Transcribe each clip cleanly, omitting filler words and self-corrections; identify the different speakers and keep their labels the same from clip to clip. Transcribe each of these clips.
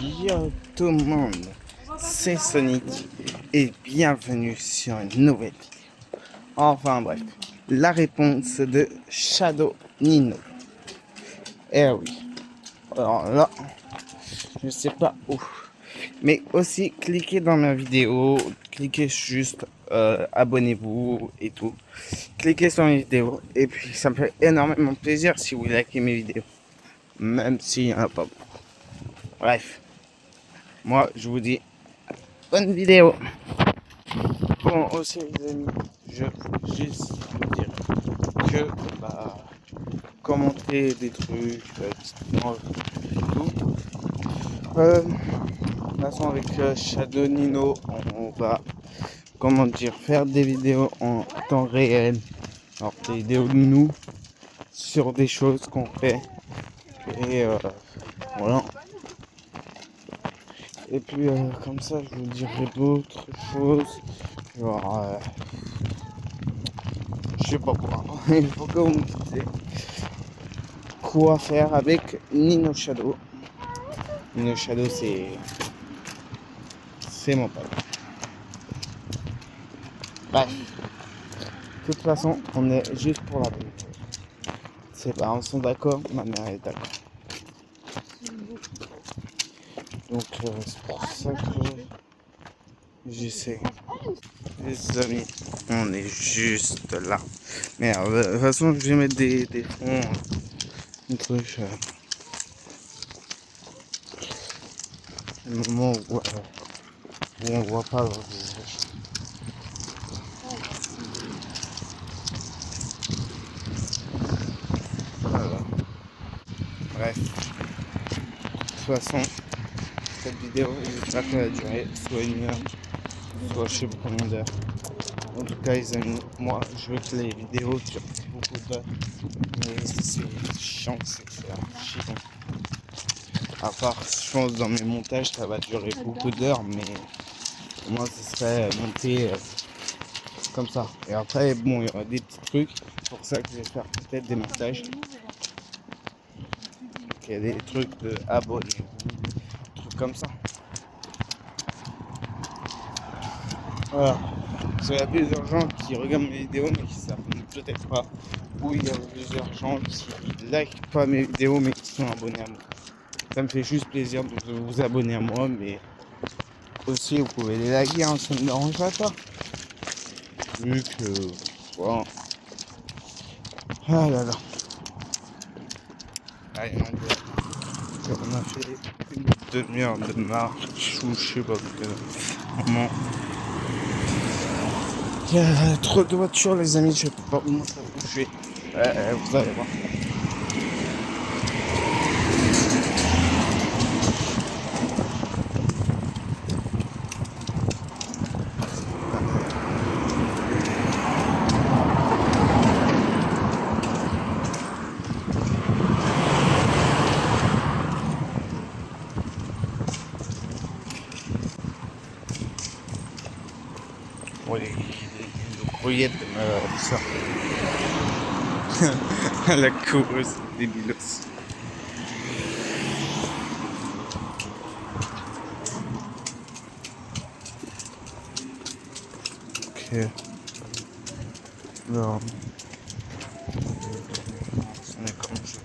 Speaker 1: Yo tout le monde, c'est Sonic et bienvenue sur une nouvelle vidéo. Enfin bref, la réponse de Shadow Nino. Eh oui, alors là, je sais pas où. Mais aussi, cliquez dans ma vidéo, cliquez juste abonnez-vous et tout. Cliquez sur mes vidéos et puis ça me fait énormément plaisir si vous likez mes vidéos. Même s'il n'y en a pas beaucoup. Bref, moi je vous dis bonne vidéo. Bon aussi les amis, je veux juste vous dire que commenter des trucs, dites-moi et tout. De toute façon avec Shadow Nino, on va faire des vidéos en temps réel. Alors des vidéos de nous sur des choses qu'on fait. Et voilà. Et puis comme ça je vous dirai d'autres choses. Genre je sais pas quoi. Il faut que vous me disiez quoi faire avec Nino Shadow. Nino Shadow c'est mon pote. Bref. De toute façon, on est juste pour la bonne cause. Ses parents sont d'accord, ma mère est d'accord. Donc c'est pour ça que j'essaie. Les amis, on est juste là. Merde, de toute façon, je vais mettre des fonds, un truc. Le moment où on voit pas leur visage. Voilà. Bref. De toute façon, cette vidéo, j'espère qu'elle va durer soit une heure, soit je sais pas combien d'heures. En tout cas, les amis, moi, je veux que les vidéos durent beaucoup d'heures. Mais c'est chiant, c'est chiant. À part, je pense, dans mes montages, ça va durer beaucoup d'heures, mais moi, ce serait monté comme ça. Et après, bon, il y aura des petits trucs. C'est pour ça que je vais faire peut-être des montages. Il y a des trucs de abonnés, des trucs comme ça. Voilà. Parce qu'il y a plusieurs gens qui regardent mes vidéos mais qui s'abonnent peut-être pas. Ou il y a plusieurs gens qui likent pas mes vidéos mais qui sont abonnés à moi. Ça me fait juste plaisir de vous abonner à moi, mais aussi vous pouvez les liker, hein, ça ne me dérange pas. Vu que voilà. Ah là là. Allez, on a fait une demi-heure de marche ou je sais pas comment. Il y a trop de voitures les amis, je peux pas vous montrer où je suis. Vous allez voir. Bon, les brouillettes de ma soeur. La coureuse des Milos. Ok. Alors. On est comme je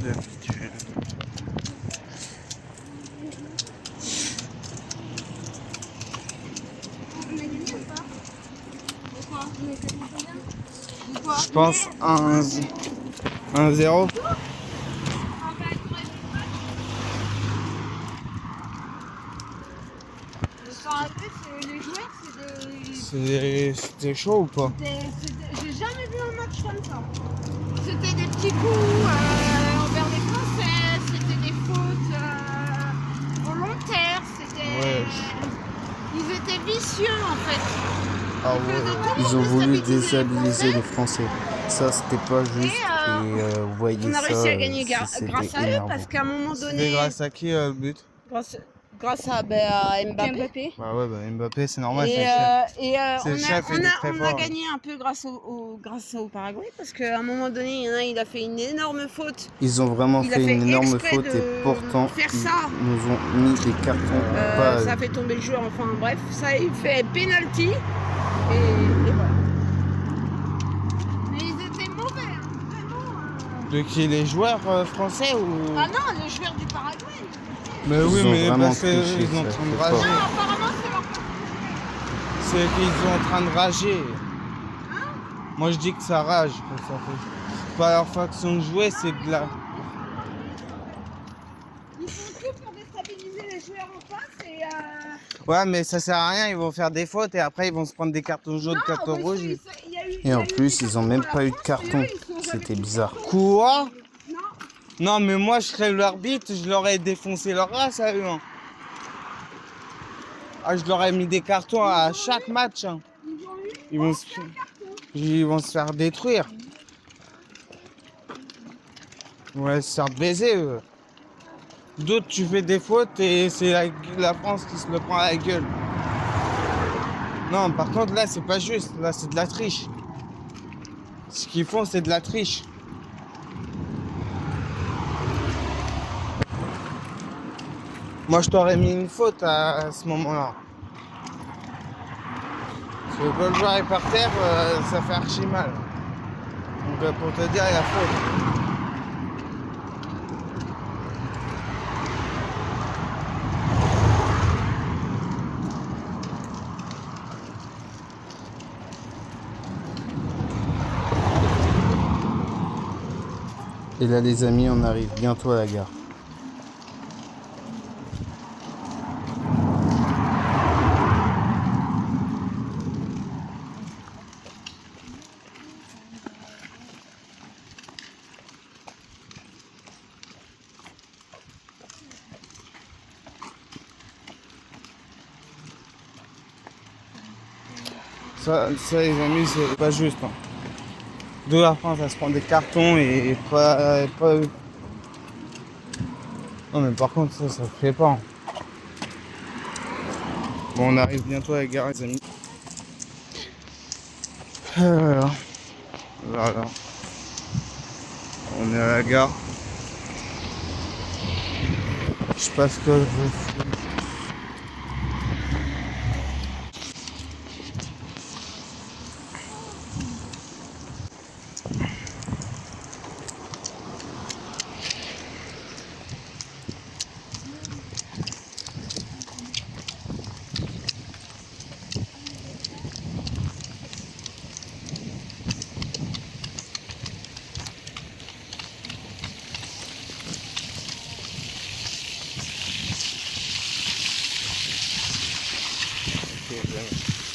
Speaker 1: d'habitude. Je pense 1-0. C'était chaud ou pas?
Speaker 2: J'ai jamais vu un match comme ça. C'était des petits coups envers les Français, c'était des fautes volontaires,
Speaker 1: Ouais.
Speaker 2: Ils étaient vicieux en fait.
Speaker 1: Ah ouais. Ils ont voulu déstabiliser les Français. Ça c'était pas juste. Et vous voyez
Speaker 2: on a
Speaker 1: ça.
Speaker 2: réussi à gagner grâce à eux
Speaker 1: énervant.
Speaker 2: parce qu'à un moment donné.
Speaker 1: C'était grâce à qui le but?
Speaker 2: grâce à Mbappé.
Speaker 3: Mbappé.
Speaker 1: Bah ouais, Mbappé, c'est normal, c'est
Speaker 2: Et,
Speaker 1: le chef. C'est
Speaker 2: on
Speaker 1: le chef, il est très
Speaker 2: a
Speaker 1: fort.
Speaker 2: gagné un peu grâce au Paraguay parce qu'à un moment donné, il y en a, il a fait une énorme faute.
Speaker 1: Ils ont vraiment
Speaker 2: Il a
Speaker 1: fait
Speaker 2: fait
Speaker 1: une énorme
Speaker 2: exprès
Speaker 1: faute et
Speaker 2: de
Speaker 1: pourtant
Speaker 2: faire
Speaker 1: ils
Speaker 2: ça.
Speaker 1: nous ont mis des cartons pas.
Speaker 2: Ça a fait tomber le jeu, enfin bref, ça il fait penalty et voilà. Mais ils étaient mauvais, hein, vraiment.
Speaker 1: De qui, les joueurs français ou.
Speaker 2: Ah non, les joueurs du Paraguay.
Speaker 1: Mais
Speaker 4: Ils
Speaker 1: oui,
Speaker 4: ont
Speaker 1: mais
Speaker 4: vraiment
Speaker 1: parce qu'ils
Speaker 4: triché,
Speaker 1: sont en
Speaker 4: ça,
Speaker 1: train de
Speaker 4: c'est
Speaker 1: rager.
Speaker 4: fort.
Speaker 2: Non, apparemment c'est leur
Speaker 1: C'est qu'ils sont en train de rager. Moi je dis que ça rage. Que ça fait. C'est pas leur façon de jouer, c'est de la.
Speaker 2: Ils font tout pour déstabiliser les joueurs en face et
Speaker 1: Ouais, mais ça sert à rien, ils vont faire des fautes et après ils vont se prendre des cartons jaunes, cartons rouges.
Speaker 4: Et en plus, ils ont même pas eu de carton. C'était bizarre.
Speaker 1: Quoi?
Speaker 2: Non,
Speaker 1: Non, mais moi je serais l'arbitre, je leur ai défoncé leur race à eux. Hein. Ah, je leur ai mis des cartons à chaque match. Hein.
Speaker 2: ils ont eu
Speaker 1: Ils vont se... Ils vont se faire détruire. Ouais, se faire baiser eux. D'autres, tu fais des fautes et c'est la France qui se le prend à la gueule. Non, par contre, là, c'est pas juste. Là, c'est de la triche. Ce qu'ils font, c'est de la triche. Moi, je t'aurais mis une faute à ce moment-là. Parce que quand le joueur est par terre, ça fait archi mal. Donc, pour te dire, il y a faute.
Speaker 4: Et là, les amis, on arrive bientôt à la gare.
Speaker 1: Ça, les amis, c'est pas juste. Hein. De la France, ça se prend des cartons et pas... Non, mais par contre, ça se fait pas. Hein. Bon, on arrive bientôt à la gare, les amis. Voilà. Voilà. On est à la gare. Je sais pas ce que je veux faire.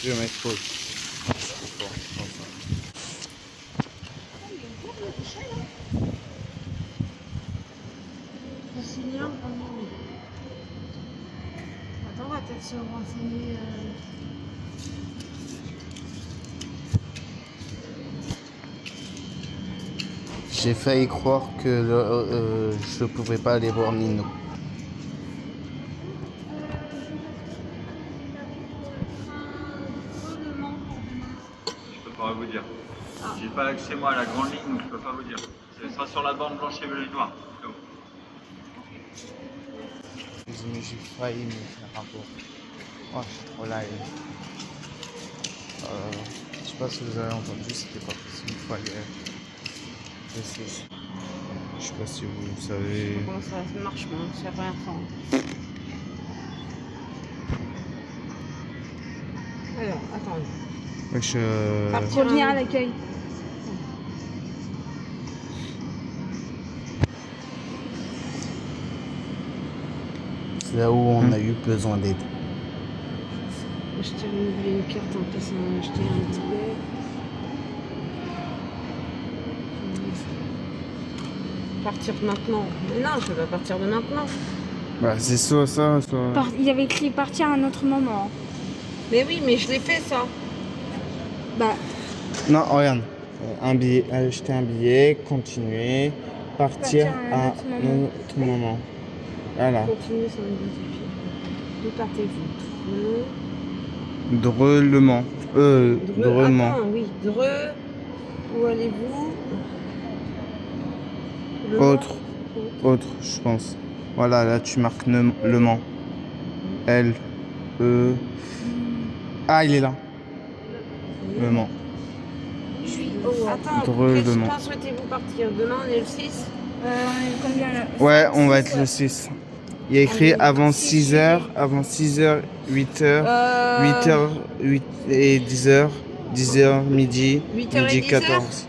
Speaker 1: Je vais mettre pause.
Speaker 2: Attends, on va peut-être se renseigner.
Speaker 4: J'ai failli croire que je pouvais pas aller voir Nino.
Speaker 5: Je peux pas vous dire. J'ai pas accès moi à la grande ligne, donc je peux pas vous dire. Ce sera sur la bande blanche et noire.
Speaker 1: J'ai failli me faire un peu. Oh, je suis trop live. Je sais pas si vous avez entendu, c'était pas possible une fois je sais pas si vous savez.
Speaker 2: Comment ça marche, moi, c'est la première fois. Alors, attends.
Speaker 3: Revenir à l'accueil.
Speaker 4: C'est là où on a eu besoin d'aide.
Speaker 2: Acheter une carte en passant, acheter un billet. Partir maintenant. Mais non, je vais pas partir de maintenant.
Speaker 1: Bah, c'est soit ça, soit.
Speaker 3: Il y avait écrit partir à un autre moment.
Speaker 2: Mais oui, mais je l'ai fait ça.
Speaker 3: Bah,
Speaker 1: Non, regarde. Un billet, acheter un billet, continuer, partir
Speaker 3: Partir à un
Speaker 1: à
Speaker 3: autre moment.
Speaker 1: un autre moment. Voilà.
Speaker 2: Continuer sans identifier. D'où partez-vous?
Speaker 1: Dreux-le-Mans. Dreux-le-Mans.
Speaker 2: Attends, oui, Dreux. Où allez-vous? Le Mans.
Speaker 1: Autre, je pense. Voilà, là tu marques Le Mans. L, E. Ah, il est là. Le Mans.
Speaker 3: Je suis au.
Speaker 2: Attends,
Speaker 1: Dreux,
Speaker 2: quel
Speaker 1: Le Mans.
Speaker 2: temps souhaitez-vous partir? Demain, on est le 6.
Speaker 3: On est combien là?
Speaker 1: Ouais,
Speaker 3: 5,
Speaker 1: on va
Speaker 3: 6,
Speaker 1: être le 6. Il y a écrit avant 6h, 8h, 8h, 8 et 10h, 10h, midi,
Speaker 2: 8h
Speaker 1: midi
Speaker 2: et 10h?
Speaker 1: 14.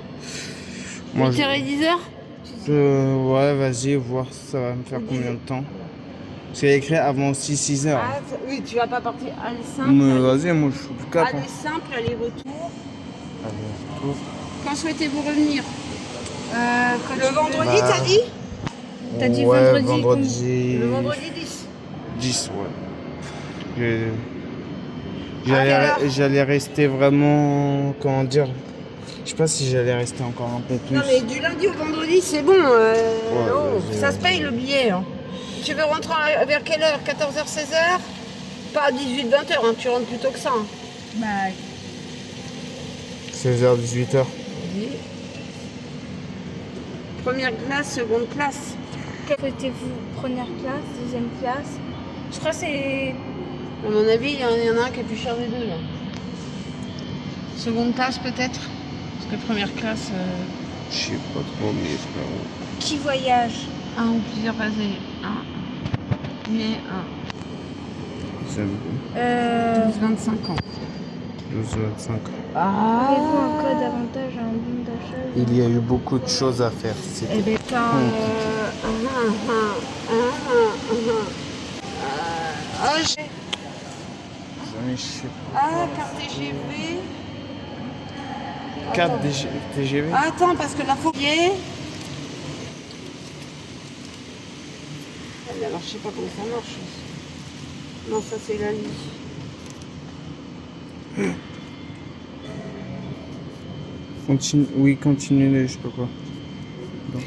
Speaker 1: Moi,
Speaker 2: 8h et 10h?
Speaker 1: ouais, vas-y, voir ça va me faire combien de temps. Parce qu'il y a écrit avant aussi 6h.
Speaker 2: Ah, oui, tu vas pas partir. Aller simple.
Speaker 1: Mais vas-y, moi je suis plus cap.
Speaker 2: Aller simple, aller-retour.
Speaker 1: Allez,
Speaker 2: Quand souhaitez-vous revenir?
Speaker 3: quand
Speaker 2: Le
Speaker 3: tu
Speaker 2: vendredi,
Speaker 1: Bah,
Speaker 2: t'as dit?
Speaker 3: T'as dit
Speaker 1: ouais,
Speaker 3: vendredi
Speaker 2: Le vendredi 10.
Speaker 1: 10, ouais.
Speaker 2: À quelle heure
Speaker 1: J'allais rester vraiment, comment dire, je sais pas si j'allais rester encore un peu plus.
Speaker 2: Non, mais du lundi au vendredi, c'est bon.
Speaker 1: vas-y,
Speaker 2: ça se paye le billet. Hein. Tu veux rentrer vers quelle heure? 14h, 16h? Pas à 18, 20h, hein. Tu rentres plus tôt que ça. Hein.
Speaker 3: Bah,
Speaker 1: 16h, 18h.
Speaker 2: Oui. Première classe, seconde classe.
Speaker 3: quelle souhaitez-vous? Première classe, deuxième classe? Je crois que c'est.
Speaker 2: À mon avis, il y en a un qui est plus cher des deux là. Seconde classe peut-être? Parce que première classe.
Speaker 1: Je sais pas trop, mais frérot.
Speaker 3: Qui voyage?
Speaker 2: Un ou plusieurs passagers. Un. Mais un.
Speaker 1: C'est
Speaker 2: 25 ans.
Speaker 1: 12,25.
Speaker 3: Avez-vous un code avantage à un bon d'achat?
Speaker 1: Il y a eu beaucoup de choses à faire.
Speaker 2: Eh
Speaker 1: C'était
Speaker 2: ben, t'as. J'ai.
Speaker 1: je sais pas.
Speaker 2: Ah, carte TGV.
Speaker 1: 4 TGV.
Speaker 2: Attends, parce que la fouillée. Alors, je sais pas comment ça marche. Non, ça, c'est la ligne.
Speaker 1: Continue, je sais pas quoi. Non.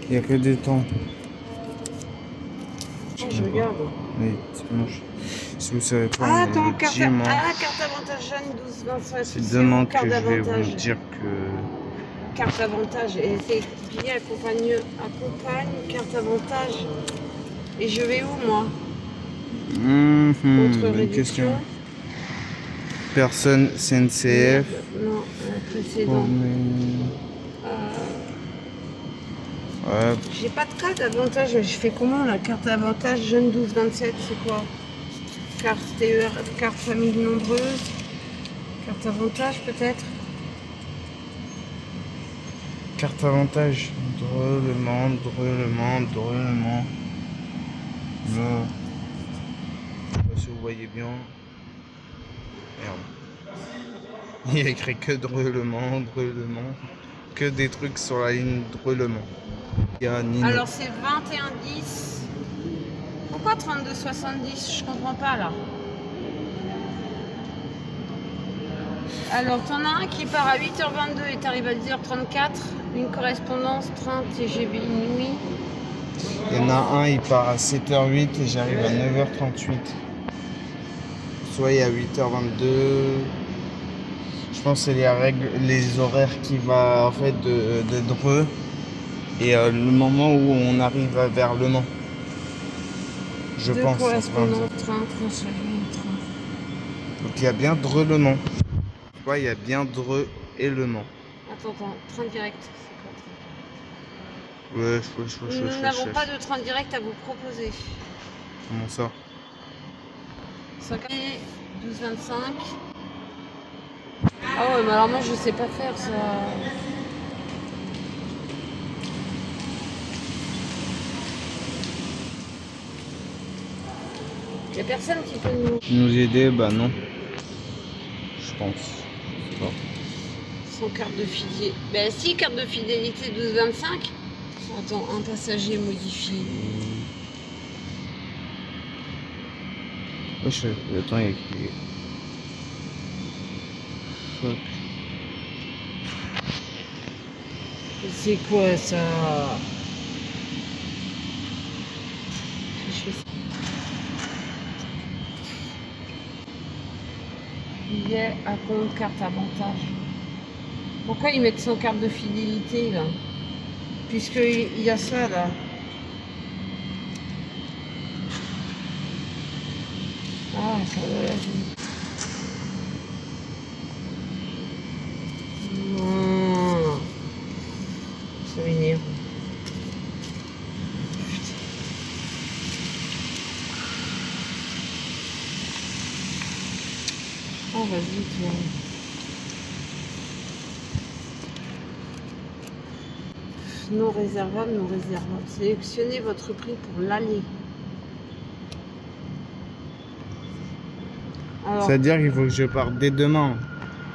Speaker 1: Il y a que des temps.
Speaker 2: Je regarde.
Speaker 1: Mais dimanche. Si vous savez pas,
Speaker 2: Ah,
Speaker 1: on est
Speaker 2: attends,
Speaker 1: le
Speaker 2: carte,
Speaker 1: dimanche.
Speaker 2: carte avantage jeune 12-25.
Speaker 1: C'est demain que je vais vous dire que
Speaker 2: Carte avantage, et c'est billet accompagne, carte avantage. Et je vais où, moi? Autre
Speaker 1: bonne
Speaker 2: réduction.
Speaker 1: question. Personne CNCF.
Speaker 2: Non, précédent.
Speaker 1: Oh, ouais,
Speaker 2: J'ai pas de carte d'avantage. Je fais comment la carte d'avantage jeune 12-27? C'est quoi? Carte TER, carte famille nombreuse. Carte avantage peut-être?
Speaker 1: carte avantage. Drôlement. Je sais pas si vous voyez bien. Merde. Il y a écrit que Dreux-le-Mans. Que des trucs sur la ligne Dreux-le-Mans. Il y a Nino.
Speaker 2: Alors c'est 21-10. Pourquoi 32-70? Je comprends pas là. Alors t'en as un qui part à 8h22 et t'arrives à 10h34. Une correspondance train TGV Inouï.
Speaker 1: Il y en a un, il part à 7h08 et j'arrive à 9h38. Soit il y a 8h22. Je pense que c'est les horaires qui va en fait de Dreux et le moment où on arrive vers Le Mans. Je
Speaker 2: Deux
Speaker 1: pense.
Speaker 2: correspondances train TGV train.
Speaker 1: Donc il y a bien Dreux-le Mans. Ouais, il y a bien Dreux et Le Mans.
Speaker 2: Attends, train direct.
Speaker 1: Ouais,
Speaker 2: Nous n'avons pas de train direct à vous proposer.
Speaker 1: Comment ça?
Speaker 2: 12-25. Ah ouais, mais alors moi je sais pas faire ça. Y'a personne qui peut
Speaker 1: Nous aider? Bah non. Je pense. Je sais pas.
Speaker 2: sans carte de fidélité. Ben si, carte de fidélité 12-25. Attends, un passager modifié.
Speaker 1: Wesh, attends, il y a écrit. Fuck.
Speaker 2: C'est quoi ça? Je fais ça. Billet à compte, carte avantage. Pourquoi ils mettent sans carte de fidélité là? Puisqu'il y a ça là. Ah, ça va. Non. Ça m'énerve. Oh, vas-y, toi. Non réservable, non réservable. Sélectionnez votre prix pour l'aller. Alors,
Speaker 1: C'est-à-dire qu'il faut que je parte dès demain.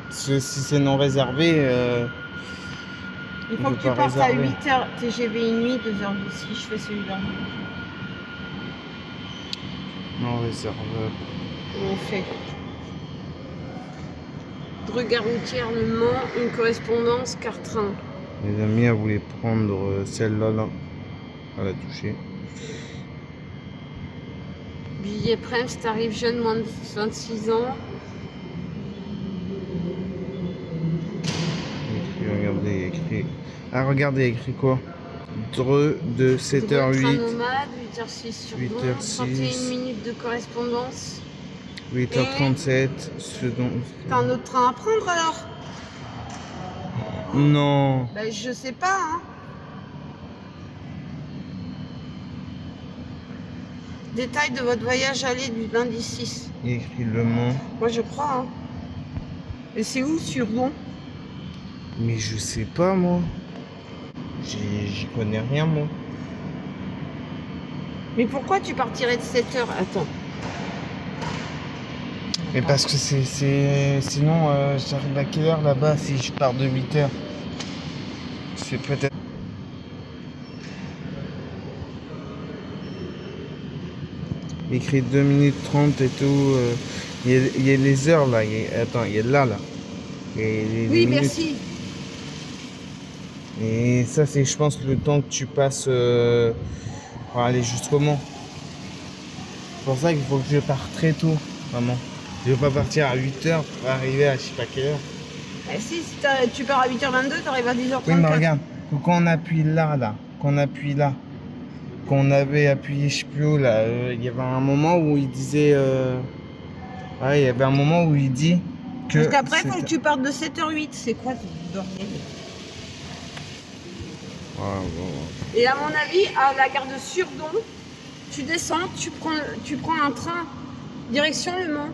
Speaker 1: Parce que si c'est non réservé,
Speaker 2: il
Speaker 1: je
Speaker 2: faut
Speaker 1: peux
Speaker 2: que tu
Speaker 1: pas
Speaker 2: partes à
Speaker 1: réserver.
Speaker 2: 8h, TGV une nuit, 2h10 si je fais celui-là.
Speaker 1: non réservable.
Speaker 2: On fait. Regard routière, Le Mans, une correspondance, car train.
Speaker 1: Les amis, elle voulait prendre celle-là, là. Elle a touché.
Speaker 2: Billet Prems, tarif jeune, moins de 26 ans.
Speaker 1: Regardez, il y a écrit. Ah, regardez, il y a écrit quoi? Dreux de 7h08,
Speaker 2: Train nomade, 8h06 sur
Speaker 1: 8h06.
Speaker 2: 31 minutes de correspondance.
Speaker 1: 8h37.
Speaker 2: T'as un autre train à prendre alors?
Speaker 1: Non.
Speaker 2: Ben je sais pas, hein. Détail de votre voyage aller du lundi 6.
Speaker 1: Il y a écrit Le Mans.
Speaker 2: Moi je crois, hein. Et c'est où sur Don?
Speaker 1: Mais je sais pas, moi. J'y connais rien, moi.
Speaker 2: Mais pourquoi tu partirais de 7h? Attends.
Speaker 1: Mais parce que sinon, j'arrive à quelle heure là-bas si je pars de 8h? C'est peut-être. Écrit 2 minutes 30 et tout. Il y a les heures là. Attends, il y a là. Il y a les
Speaker 2: Oui,
Speaker 1: minutes.
Speaker 2: merci.
Speaker 1: Et ça, c'est, je pense, le temps que tu passes pour aller jusqu'au Mans. C'est pour ça qu'il faut que je parte très tôt, vraiment. Je vais pas partir à 8h pour arriver à je sais pas quelle heure.
Speaker 2: Eh, si tu pars à 8h22, t'arrives à 10h34.
Speaker 1: Oui, mais regarde, quand on appuie là, qu'on appuie là, qu'on avait appuyé je sais plus où, là, il y avait un moment où il disait... ouais, il y avait un moment où il dit que...
Speaker 2: Parce qu'après, il faut que tu partes de 7h08. C'est quoi ce bordel?
Speaker 1: Ouais.
Speaker 2: Et à mon avis, à la gare de Surdon, tu descends, tu prends un train direction Le Mans.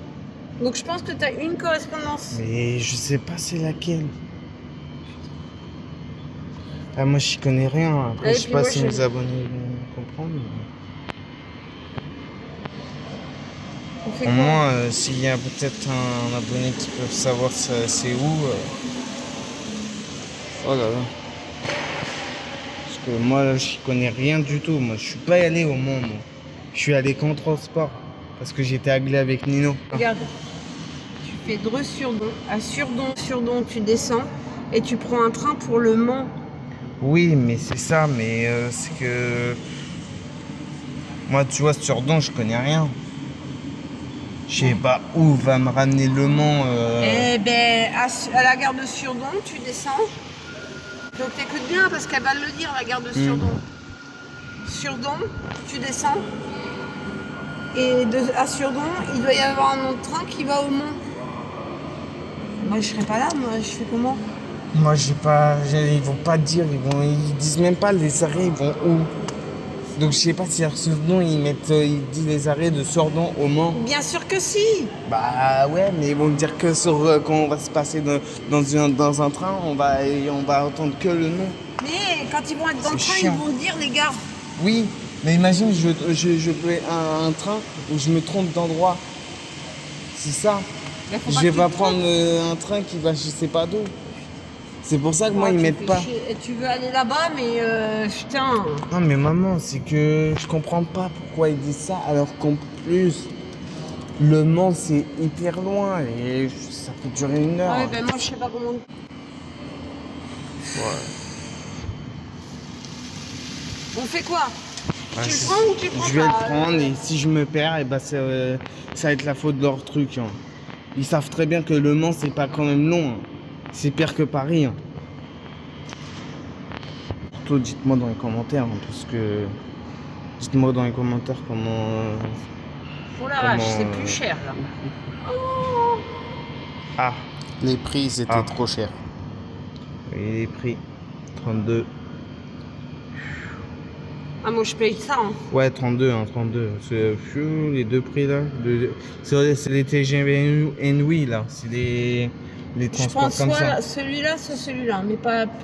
Speaker 2: Donc je pense que tu as une correspondance.
Speaker 1: Mais je sais pas c'est laquelle. Ah, moi, j'y connais rien. Après,
Speaker 2: Et
Speaker 1: je sais
Speaker 2: puis
Speaker 1: pas
Speaker 2: moi,
Speaker 1: si
Speaker 2: je-
Speaker 1: mes abonnés vont comprendre.
Speaker 2: On fait
Speaker 1: Au
Speaker 2: quoi?
Speaker 1: moins, s'il y a peut-être un abonné qui peut savoir c'est où. Oh là là. Parce que moi, là, j'y connais rien du tout. Moi, je suis pas allé au Mans, moi. Je suis allé qu'en transport. Parce que j'étais aglé avec Nino.
Speaker 2: Regarde, tu fais Dreux-Surdon. À Surdon, tu descends et tu prends un train pour Le Mans.
Speaker 1: Oui, mais c'est ça. Mais c'est que... Moi, tu vois, sur Don, je connais rien. Je sais pas où va me ramener Le Mans.
Speaker 2: Eh ben, à la gare de Surdon, tu descends. Donc t'écoutes bien parce qu'elle va le dire, la gare de Surdon. Surdon, tu descends. Et à Surdon, il doit y avoir un autre train qui va au Mans. Moi, je serai pas là, moi, je fais comment?
Speaker 1: Moi, ils vont pas dire, ils disent même pas les arrêts, ils vont où. Donc, je sais pas si à Surdon, ils disent les arrêts de Surdon au Mans.
Speaker 2: Bien sûr que si.
Speaker 1: Bah ouais, mais ils vont me dire que quand on va se passer dans un train, on va entendre que le nom.
Speaker 2: Mais quand ils vont être dans le
Speaker 1: C'est
Speaker 2: train,
Speaker 1: chiant.
Speaker 2: ils vont dire les gars.
Speaker 1: Oui, mais imagine, je fais un train où je me trompe d'endroit. C'est ça.
Speaker 2: Mais faut
Speaker 1: Je
Speaker 2: pas
Speaker 1: vais
Speaker 2: que tu
Speaker 1: pas
Speaker 2: te
Speaker 1: prendre
Speaker 2: trompes.
Speaker 1: un train qui va je sais pas d'où. C'est pour ça que moi,
Speaker 2: Ah,
Speaker 1: ils
Speaker 2: tu
Speaker 1: mettent
Speaker 2: fais
Speaker 1: pas.
Speaker 2: chier. Et tu veux aller là-bas, mais putain.
Speaker 1: Non mais maman, c'est que je comprends pas pourquoi ils disent ça alors qu'en plus Le Mans c'est hyper loin et ça peut durer 1 heure.
Speaker 2: Ah ouais, ben moi je sais pas comment. On fait quoi?
Speaker 1: Ouais,
Speaker 2: Tu le
Speaker 1: c'est-
Speaker 2: prends ou tu le prends
Speaker 1: Je vais
Speaker 2: pas?
Speaker 1: le prendre et si je me perds, et bah ça va être la faute de leur truc. Hein. Ils savent très bien que Le Mans, c'est pas quand même long. Hein. C'est pire que Paris. Hein. Surtout, dites-moi dans les commentaires, hein, parce que... Dites-moi dans les commentaires comment...
Speaker 2: Oh la vache, c'est plus cher là.
Speaker 1: Ah,
Speaker 4: Les prix ils étaient
Speaker 1: Ah.
Speaker 4: trop chers.
Speaker 1: et les prix. 32.
Speaker 2: Ah, moi je paye ça. Hein.
Speaker 1: Ouais, 32, hein, 32. C'est les deux prix là. C'est les TGV Inouï là. C'est les
Speaker 2: Je
Speaker 1: transports
Speaker 2: pense
Speaker 1: comme ça.
Speaker 2: soit celui-là, soit celui-là,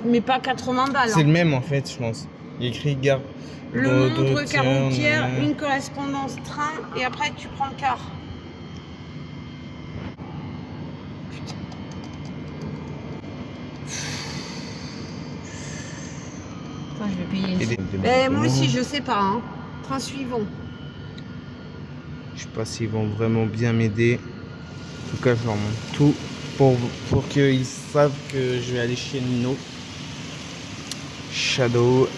Speaker 2: mais pas 80 balles.
Speaker 1: C'est
Speaker 2: Hein.
Speaker 1: le même en fait, je pense. Il y a écrit gare.
Speaker 2: Le Mondre Caronquière,
Speaker 1: une...
Speaker 2: une correspondance train, et après tu prends le car. Putain, je vais payer une... Ben, moi aussi, je sais pas. Hein. Train suivant.
Speaker 1: Je sais pas s'ils vont vraiment bien m'aider. En tout cas, je leur montre tout pour qu'ils savent que je vais aller chez Nino. Shadow.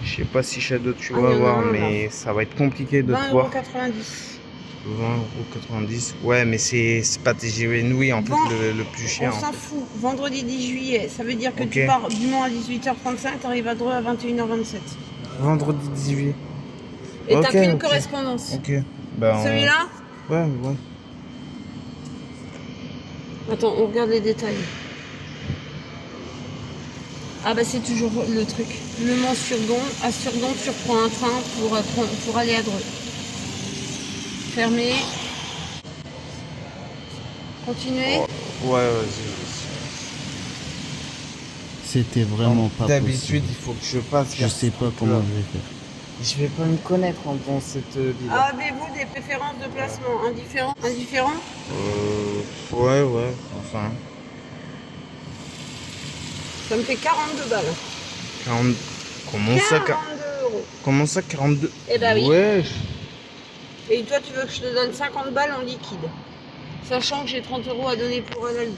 Speaker 1: Je sais pas si Shadow tu
Speaker 2: Ah,
Speaker 1: vas
Speaker 2: y en a
Speaker 1: voir,
Speaker 2: un,
Speaker 1: mais ça va être compliqué de te voir.
Speaker 2: 20,90
Speaker 1: 20,90 €. Ouais, mais c'est pas TGV Inouï en fait
Speaker 2: Bon,
Speaker 1: le plus cher.
Speaker 2: On
Speaker 1: en
Speaker 2: s'en
Speaker 1: fait.
Speaker 2: fout. Vendredi 10 juillet, ça veut dire que
Speaker 1: Ok.
Speaker 2: tu pars du Mans à 18h35, t'arrives à Dreux à 21h27.
Speaker 1: Vendredi 18.
Speaker 2: Et
Speaker 1: Ok,
Speaker 2: t'as qu'une
Speaker 1: ok.
Speaker 2: correspondance.
Speaker 1: Ok. Ben,
Speaker 2: Celui-là
Speaker 1: Ouais, ouais.
Speaker 2: Attends, on regarde les détails. Ah bah c'est toujours le truc. Le Mans Surdon. À Surdon, tu reprends un train pour aller à Dreux. Fermé. Continuez.
Speaker 1: Ouais, vas-y.
Speaker 4: C'était vraiment pas
Speaker 1: D'habitude,
Speaker 4: possible.
Speaker 1: il faut que je passe.
Speaker 4: Je
Speaker 1: vers
Speaker 4: sais
Speaker 1: ce
Speaker 4: pas
Speaker 1: truc-là.
Speaker 4: comment je vais faire.
Speaker 1: Je vais pas me connaître dans cette ville.
Speaker 2: Avez-vous des préférences de placement indifférents? Indifférents?
Speaker 1: Ouais, enfin.
Speaker 2: Ça me fait 42 balles.
Speaker 1: 40... Comment ça,
Speaker 2: 42 €.
Speaker 1: Comment ça, 42?
Speaker 2: Eh ben oui.
Speaker 1: Ouais.
Speaker 2: Et toi, tu veux que je te donne 50 balles en liquide. Sachant que j'ai 30 € à donner pour la vie.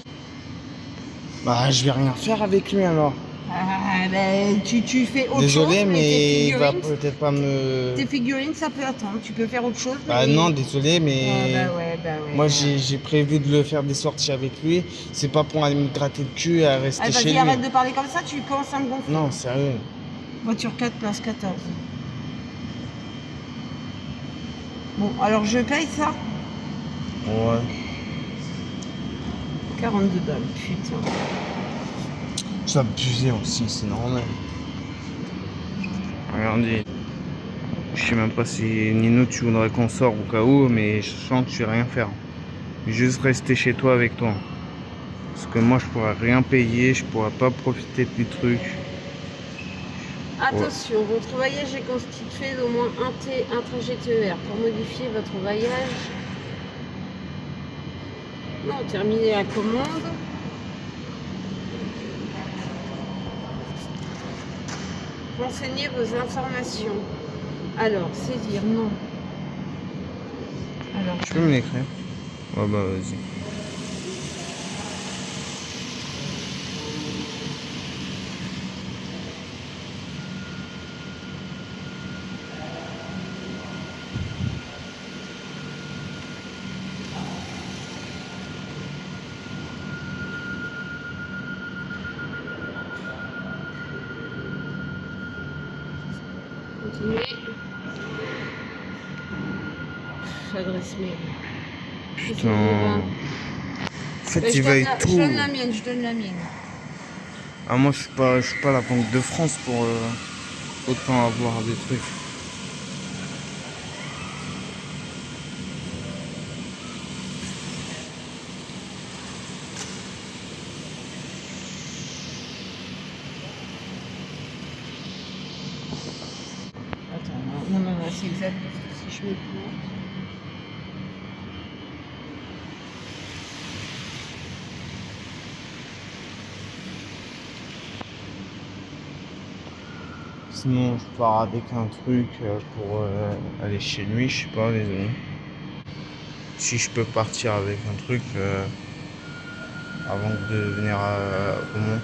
Speaker 1: Bah, je vais rien faire avec lui alors.
Speaker 2: Ah, ben, tu fais autre
Speaker 1: Désolé,
Speaker 2: chose,
Speaker 1: mais
Speaker 2: tes
Speaker 1: il va
Speaker 2: figurines,
Speaker 1: peut-être pas me.
Speaker 2: tes figurines, ça peut attendre. Tu peux faire autre chose.
Speaker 1: Bah
Speaker 2: mais-
Speaker 1: non, désolé,
Speaker 2: Ah,
Speaker 1: mais.
Speaker 2: bah ouais.
Speaker 1: Moi, j'ai prévu de le faire des sorties avec lui. C'est pas pour aller me gratter le cul et à rester
Speaker 2: Ah,
Speaker 1: chez
Speaker 2: vas-y,
Speaker 1: lui.
Speaker 2: arrête de parler comme ça, tu commences à me gonfler.
Speaker 1: Non, sérieux.
Speaker 2: Voiture 4, place 14. Bon, alors je paye ça.
Speaker 1: Ouais.
Speaker 2: 42 balles, putain.
Speaker 1: C'est abusé aussi, c'est normal. Regardez. Je sais même pas si Nino tu voudrais qu'on sorte au cas où, mais je sens que je vais rien faire. Juste rester chez toi avec toi. Parce que moi je pourrais rien payer, je pourrais pas profiter du truc.
Speaker 2: Attention, votre voyage est constitué d'au moins un trajet TER. Pour modifier votre voyage, non, terminez la commande. Renseignez vos informations. Alors, saisir, non. Alors,
Speaker 1: Tu peux me l'écrire? Ouais bah vas-y.
Speaker 2: continuez. Adresse mail.
Speaker 1: Putain. En fait,
Speaker 2: Ben,
Speaker 1: il va y
Speaker 2: je
Speaker 1: tout.
Speaker 2: donne la mienne, je donne la mienne.
Speaker 1: Ah, moi, je suis pas la Banque de France pour autant avoir des trucs.
Speaker 2: Attends, non, c'est exact. Si je me plante.
Speaker 1: Sinon, je pars avec un truc pour aller chez lui, je sais pas, désolé. Si je peux partir avec un truc avant de venir au Mont.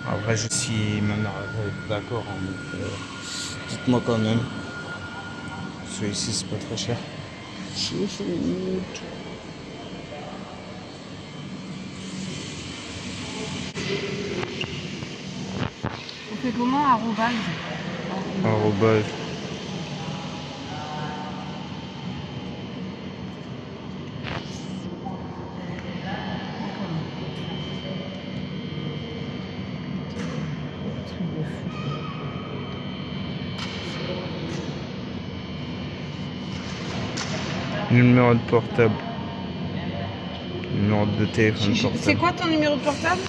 Speaker 1: Après, si ma mère va être d'accord, hein, donc, dites-moi quand même. Parce que ici, c'est pas très cher. Chouchou.
Speaker 2: On fait comment, arrobase?
Speaker 1: Arrobase. Numéro de portable. Numéro de téléphone
Speaker 2: C'est
Speaker 1: portable.
Speaker 2: quoi ton numéro de portable?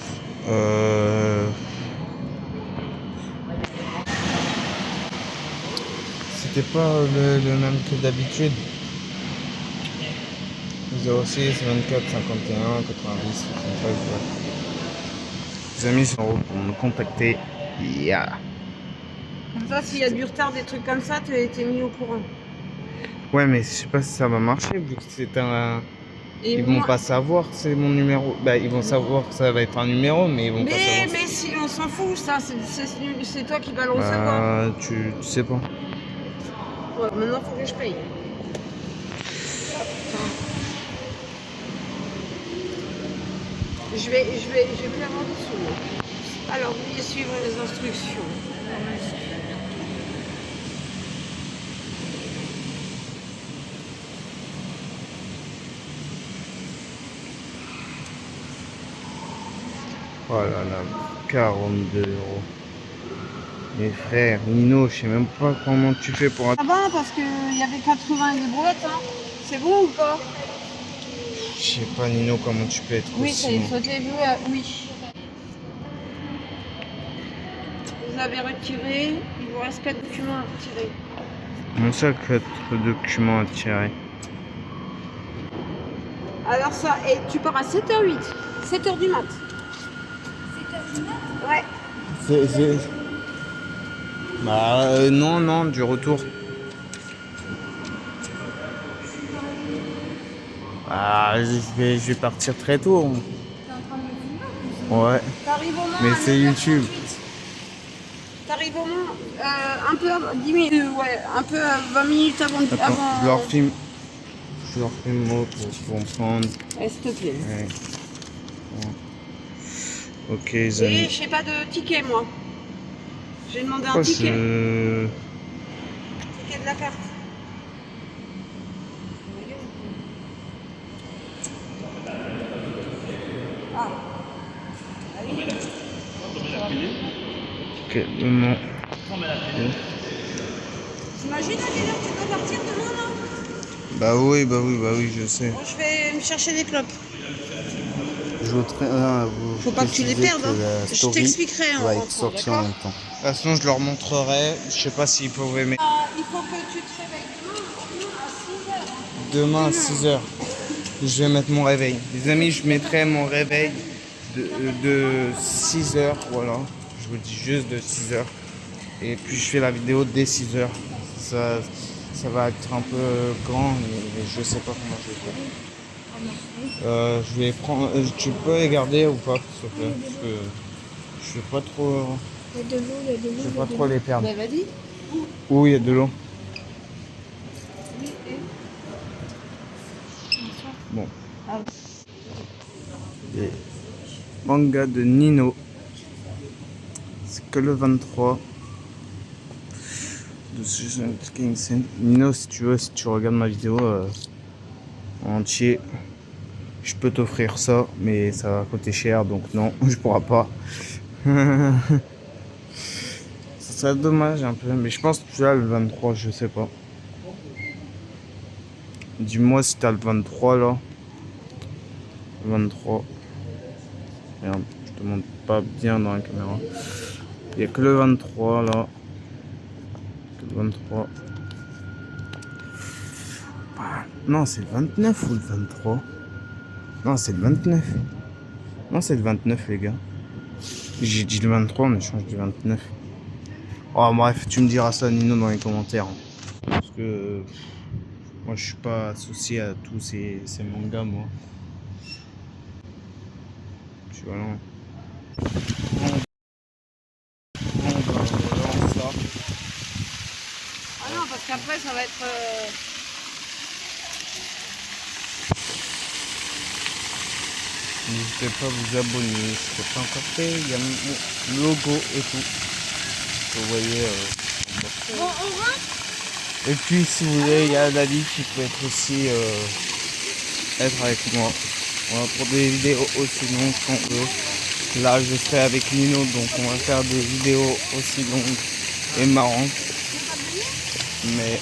Speaker 1: C'était pas le même que d'habitude. 06 24 51 90 65. Les amis sont pour me contacter. Yeah.
Speaker 2: Comme ça, s'il y a du retard, des trucs comme ça, t'es mis au courant.
Speaker 1: Ouais, mais je sais pas si ça va marcher vu que c'est un.
Speaker 2: Et
Speaker 1: Ils vont
Speaker 2: moi-
Speaker 1: pas savoir que c'est mon numéro. Bah, ils vont savoir que ça va être un numéro, mais ils vont pas savoir.
Speaker 2: Mais si on s'en fout, ça, c'est toi qui vas le recevoir.
Speaker 1: Bah, tu sais pas.
Speaker 2: Ouais, maintenant, faut que je paye. Je vais plus avoir de sous. moi. Alors, veuillez suivre les instructions.
Speaker 1: Oh là là, 42 €. Mes frères, Nino, je sais même pas comment tu fais pour.
Speaker 2: Ça va, parce qu'il y avait 80 et des brouettes, hein. C'est bon ou pas?
Speaker 1: Je sais pas, Nino, comment tu peux être
Speaker 2: Oui,
Speaker 1: aussi
Speaker 2: ça y est,
Speaker 1: bon.
Speaker 2: sauté vu, oui. Vous avez retiré, il vous reste 4 documents à retirer.
Speaker 1: Mon sac, 4 documents à tirer.
Speaker 2: Alors ça, et tu pars à 7h08, 7h du mat.
Speaker 3: 7h du mat?
Speaker 2: Ouais.
Speaker 1: Bah, non, du retour. Ah, je vais partir très tôt.
Speaker 3: T'es en train de me filmer?
Speaker 1: Ouais,
Speaker 2: T'arrives au Mans
Speaker 1: mais
Speaker 2: à
Speaker 1: c'est
Speaker 2: 9h38.
Speaker 1: YouTube.
Speaker 2: T'arrives au Mans un peu avant, 10 minutes, ouais, un peu 20 minutes avant.
Speaker 1: Attends, je leur filme. Je leur filme moi pour comprendre.
Speaker 2: Ouais, s'il te plaît.
Speaker 1: Ouais. Ouais. Ok, les
Speaker 2: Et
Speaker 1: amis.
Speaker 2: je n'ai pas de ticket, moi. J'ai demandé un
Speaker 1: Pourquoi
Speaker 2: ticket.
Speaker 1: je...
Speaker 2: Ticket de la carte. Ah.
Speaker 1: Ok, non.
Speaker 2: T'imagines à quelle heure tu dois partir demain, là?
Speaker 1: Bah oui, je sais.
Speaker 2: Moi, je vais me chercher des clopes.
Speaker 1: Je voudrais,
Speaker 2: Faut pas que tu les perdes, hein. Je t'expliquerai en
Speaker 1: va
Speaker 2: rentrant,
Speaker 1: être sorti en
Speaker 2: d'accord?
Speaker 1: même temps. De toute façon, je leur montrerai. Je sais pas s'ils pouvaient mettre.
Speaker 2: Il faut que tu te réveilles demain à 6h.
Speaker 1: Demain à 6h, je vais mettre mon réveil. Les amis, je mettrai mon réveil de 6h. Voilà. Je vous dis juste de 6h. Et puis je fais la vidéo dès 6h. Ça va être un peu grand, mais je sais pas comment je vais faire. Je vais prendre. Tu peux les garder ou pas, s'il te plaît? Parce que je veux pas trop.
Speaker 3: Il y a de l'eau, il y a de l'eau.
Speaker 1: Je veux pas trop les perdre.
Speaker 2: Ben, vas-y.
Speaker 1: Où il y a de l'eau? Bon. Les mangas de Nino. C'est que le 23. De Susan Kingston. Nino, si tu veux, si tu regardes ma vidéo en entier, je peux t'offrir ça, mais ça va coûter cher, donc non, je pourrai pas. Ça serait dommage un peu, mais je pense que tu as le 23, je sais pas. Dis-moi si tu as le 23 là. Le 23. Merde, je te montre pas bien dans la caméra. Il n'y a que le 23 là. Que le 23. Ah, non, c'est le 29 ou le 23? Non, c'est le 29. Non, c'est le 29, les gars. J'ai dit le 23, mais je change du 29. Oh, bref, tu me diras ça, Nino, dans les commentaires. Parce que moi, je suis pas associé à tous ces mangas, moi. Tu vois, non.
Speaker 2: Ah non, parce qu'après, ça va être...
Speaker 1: N'hésitez pas à vous abonner si ce n'est pas encore fait. Il y a mon logo et tout. Vous voyez.
Speaker 3: Bon, on rentre.
Speaker 1: Et puis si vous voulez, il y a Dali qui peut être aussi être avec moi. Voilà, pour des vidéos aussi longues qu'on veut. Là je serai avec Nino, donc on va faire des vidéos aussi longues et marrantes. Mais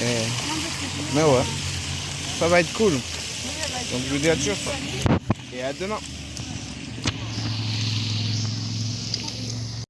Speaker 1: ouais, ça va être cool. Donc je vous dis à tous et à demain.